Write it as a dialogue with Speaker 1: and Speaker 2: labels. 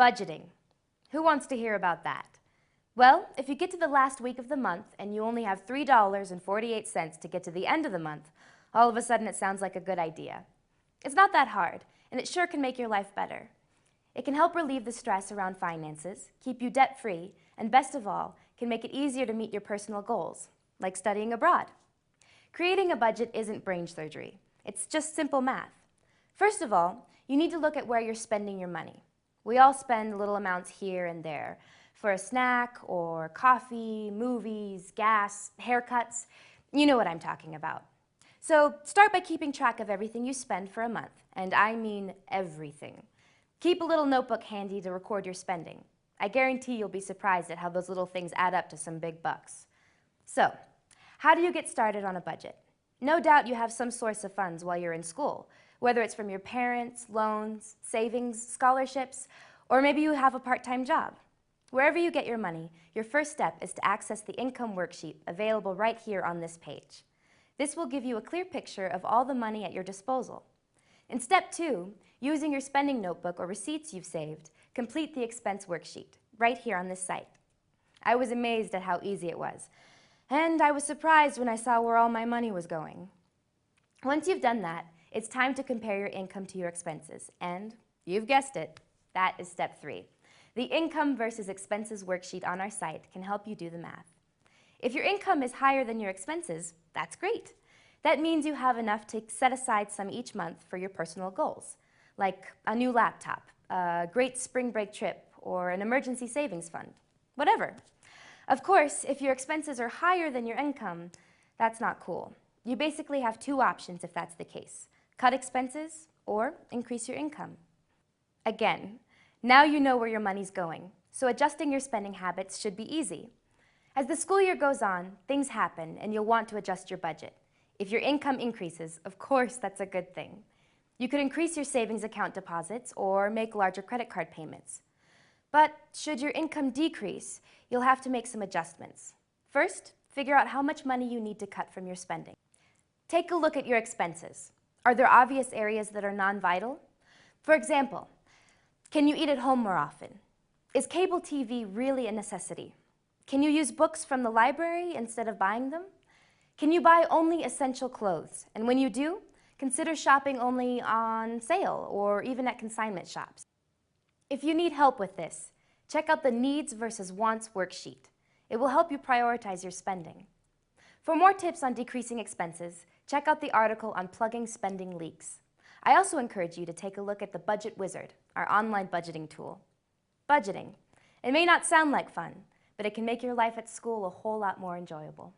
Speaker 1: Budgeting. Who wants to hear about that? Well, if you get to the last week of the month and you only have $3.48 to get to the end of the month, all of a sudden it sounds like a good idea. It's not that hard, and it sure can make your life better. It can help relieve the stress around finances, keep you debt-free, and best of all, can make it easier to meet your personal goals, like studying abroad. Creating a budget isn't brain surgery. It's just simple math. First of all, you need to look at where you're spending your money. We all spend little amounts here and there for a snack or coffee, movies, gas, haircuts. You know what I'm talking about. So start by keeping track of everything you spend for a month, and I mean everything. Keep a little notebook handy to record your spending. I guarantee you'll be surprised at how those little things add up to some big bucks. So, how do you get started on a budget? No doubt you have some source of funds while you're in school, whether it's from your parents, loans, savings, scholarships, or maybe you have a part-time job. Wherever you get your money, your first step is to access the income worksheet available right here on this page. This will give you a clear picture of all the money at your disposal. In step 2, using your spending notebook or receipts you've saved, complete the expense worksheet right here on this site. I was amazed at how easy it was, and I was surprised when I saw where all my money was going. Once you've done that, it's time to compare your income to your expenses, and you've guessed it, that is step 3. The income versus expenses worksheet on our site can help you do the math. If your income is higher than your expenses, that's great. That means you have enough to set aside some each month for your personal goals, like a new laptop, a great spring break trip, or an emergency savings fund, whatever. Of course, if your expenses are higher than your income, that's not cool. You basically have 2 options if that's the case: cut expenses or increase your income. Again, now you know where your money's going, so adjusting your spending habits should be easy. As the school year goes on, things happen and you'll want to adjust your budget. If your income increases, of course that's a good thing. You could increase your savings account deposits or make larger credit card payments. But should your income decrease, you'll have to make some adjustments. First, figure out how much money you need to cut from your spending. Take a look at your expenses. Are there obvious areas that are non-vital? For example, can you eat at home more often? Is cable TV really a necessity? Can you use books from the library instead of buying them? Can you buy only essential clothes? And when you do, consider shopping only on sale or even at consignment shops. If you need help with this, check out the Needs versus Wants worksheet. It will help you prioritize your spending. For more tips on decreasing expenses, check out the article on plugging spending leaks. I also encourage you to take a look at the Budget Wizard, our online budgeting tool. Budgeting. It may not sound like fun, but it can make your life at school a whole lot more enjoyable.